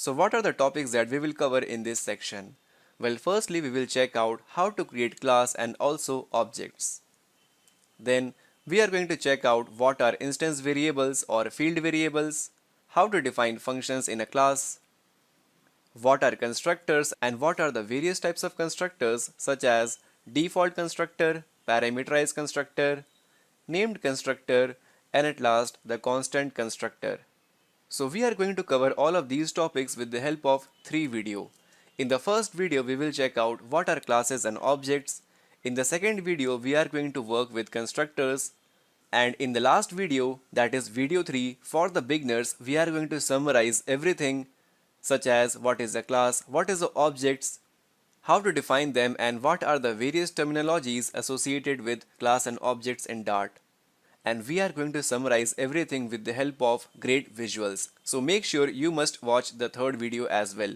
So what are the topics that we will cover in this section? Well, firstly we will check out how to create class and also objects. Then we are going to check out what are instance variables or field variables, how to define functions in a class, what are constructors and what are the various types of constructors such as default constructor, parameterized constructor, named constructor, and at last the constant constructor. So we are going to cover all of these topics with the help of 3 videos. In the first video we will check out what are classes and objects. In the second video we are going to work with constructors. And in the last video, that is video 3, for the beginners, we are going to summarize everything such as what is a class, what is the objects, how to define them, and what are the various terminologies associated with class and objects in Dart. And we are going to summarize everything with the help of great visuals. So make sure you must watch the third video as well,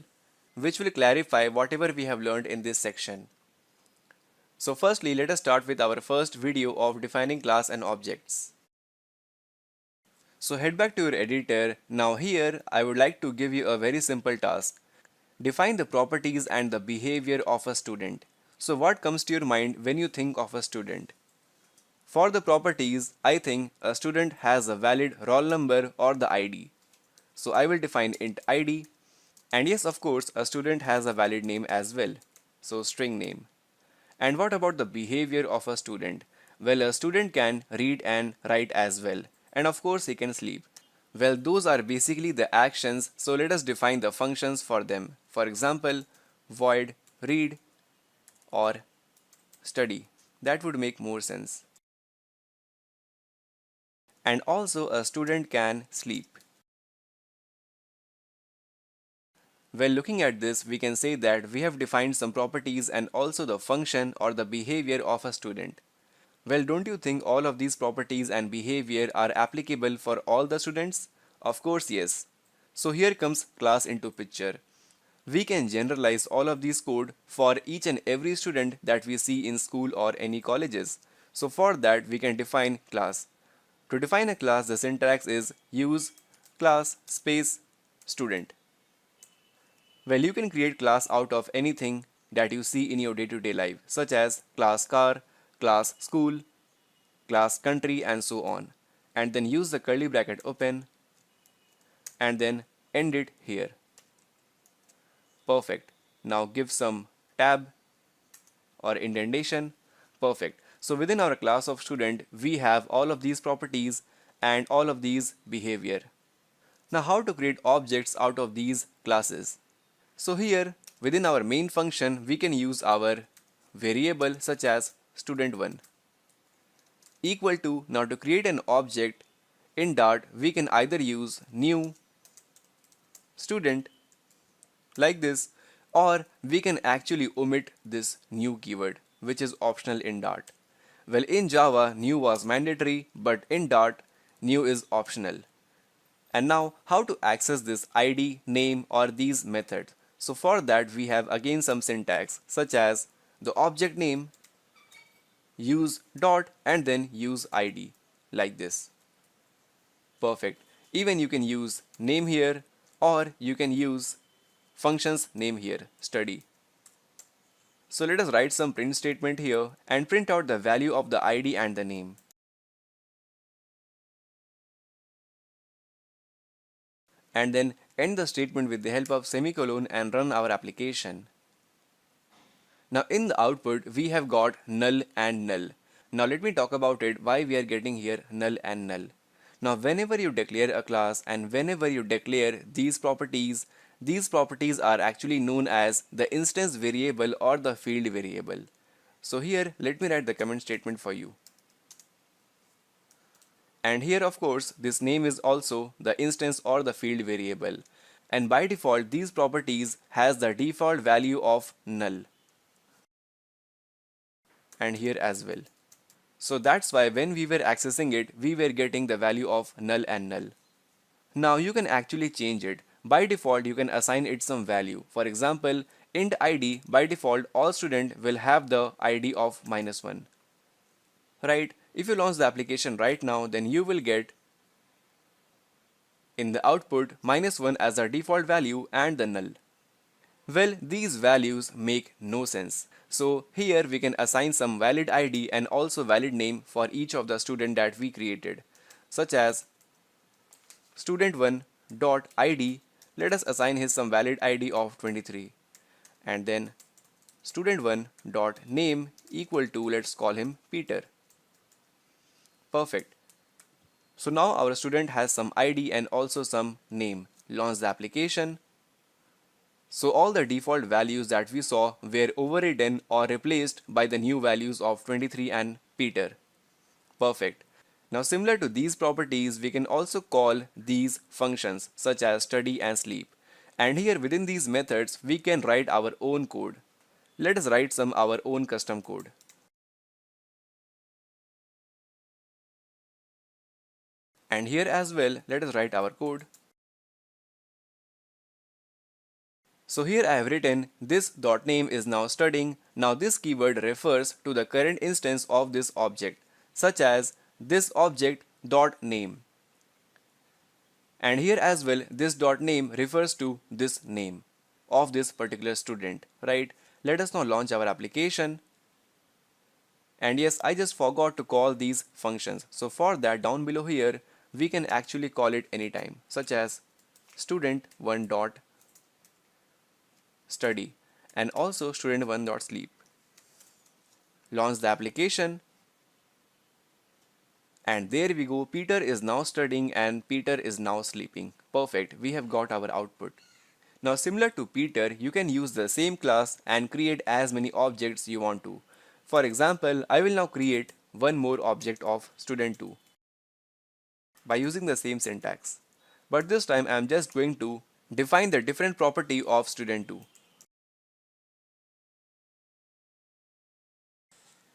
which will clarify whatever we have learned in this section. So firstly, let us start with our first video of defining class and objects. So head back to your editor. Now here, I would like to give you a very simple task. Define the properties and the behavior of a student. So what comes to your mind when you think of a student? For the properties, I think a student has a valid roll number or the ID. So I will define int ID. And yes, of course, a student has a valid name as well. So string name. And what about the behavior of a student? Well, a student can read and write as well. And of course, he can sleep. Well, those are basically the actions, so let us define the functions for them. For example, void read or study. That would make more sense. And also, a student can sleep. Well, looking at this, we can say that we have defined some properties and also the function or the behavior of a student. Well, don't you think all of these properties and behavior are applicable for all the students? Of course, yes. So here comes class into picture. We can generalize all of these code for each and every student that we see in school or any colleges. So for that, we can define class. To define a class, the syntax is use class space student. Well, you can create class out of anything that you see in your day-to-day life, such as class car, class school, class country, and so on. And then use the curly bracket open and then end it here. Perfect. Now give some tab or indentation. Perfect. So within our class of student, we have all of these properties and all of these behavior. Now how to create objects out of these classes? So here within our main function, we can use our variable such as student1 equal to. Now to create an object in Dart, we can either use new student like this, or we can actually omit this new keyword, which is optional in Dart. Well, in Java, new was mandatory, but in Dart, new is optional. And now how to access this ID, name, or these methods? So for that, we have again some syntax such as the object name, use dot, and then use ID like this. Perfect. Even you can use name here, or you can use functions name here, study. So let us write some print statement here and print out the value of the ID and the name. And then end the statement with the help of semicolon and run our application. Now in the output, we have got null and null. Now let me talk about it, why we are getting here null and null. Now whenever you declare a class and whenever you declare these properties are actually known as the instance variable or the field variable. So here let me write the comment statement for you. And here of course this name is also the instance or the field variable. And by default these properties has the default value of null. And here as well. So that's why when we were accessing it, we were getting the value of null and null. Now you can actually change it. By default, you can assign it some value. For example, int ID, by default, all student will have the ID of -1. Right? If you launch the application right now, then you will get In the output, -1 as our default value and the null. Well, these values make no sense. So here we can assign some valid ID and also valid name for each of the student that we created, such as student1 dot ID. Let us assign his some valid ID of 23, and then student1 dot name equal to, let's call him Peter. Perfect. So now our student has some ID and also some name. Launch the application. So all the default values that we saw were overridden or replaced by the new values of 23 and Peter. Perfect. Now similar to these properties, we can also call these functions such as study and sleep. And here within these methods, we can write our own code. Let us write some our own custom code. And here as well, let us write our code. So here I have written this dot name is now studying. Now this keyword refers to the current instance of this object, such as this object dot name. And here as well, this dot name refers to this name of this particular student, right? Let us now launch our application. And yes, I just forgot to call these functions. So for that, down below here, we can actually call it anytime, such as student1 dot study and also student1 dot sleep. Launch the application. And there we go, Peter is now studying and Peter is now sleeping. Perfect, we have got our output. Now similar to Peter, you can use the same class and create as many objects you want to. For example, I will now create one more object of student2 by using the same syntax. But this time I am just going to define the different property of student2.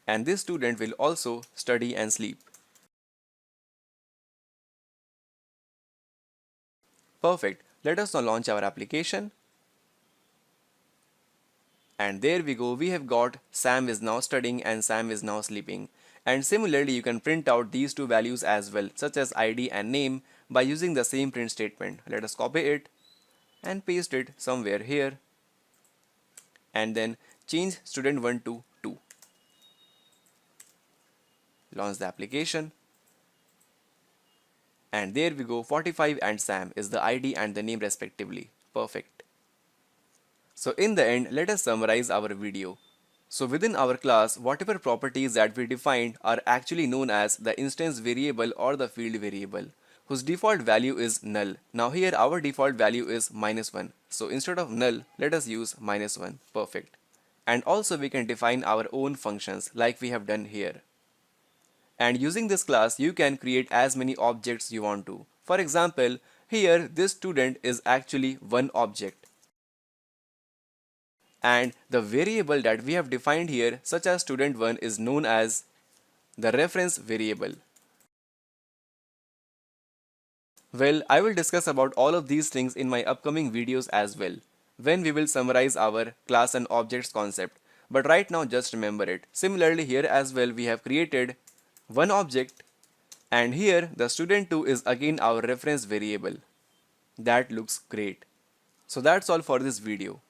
And this student will also study and sleep. Perfect. Let us now launch our application. And there we go, we have got Sam is now studying and Sam is now sleeping. And similarly, you can print out these two values as well, such as ID and name, by using the same print statement. Let us copy it and paste it somewhere here. And then change student1 to 2. Launch the application. And there we go, 45 and Sam is the ID and the name respectively. Perfect. So in the end, let us summarize our video. So within our class, whatever properties that we defined are actually known as the instance variable or the field variable, whose default value is null. Now here our default value is -1. So instead of null, let us use -1. Perfect. And also we can define our own functions like we have done here. And using this class, you can create as many objects you want to. For example, here this student is actually one object. And the variable that we have defined here, such as student1, is known as the reference variable. Well, I will discuss about all of these things in my upcoming videos as well, when we will summarize our class and objects concept. But right now just remember it. Similarly here as well, we have created one object, and here the student2 is again our reference variable. That looks great. So that's all for this video.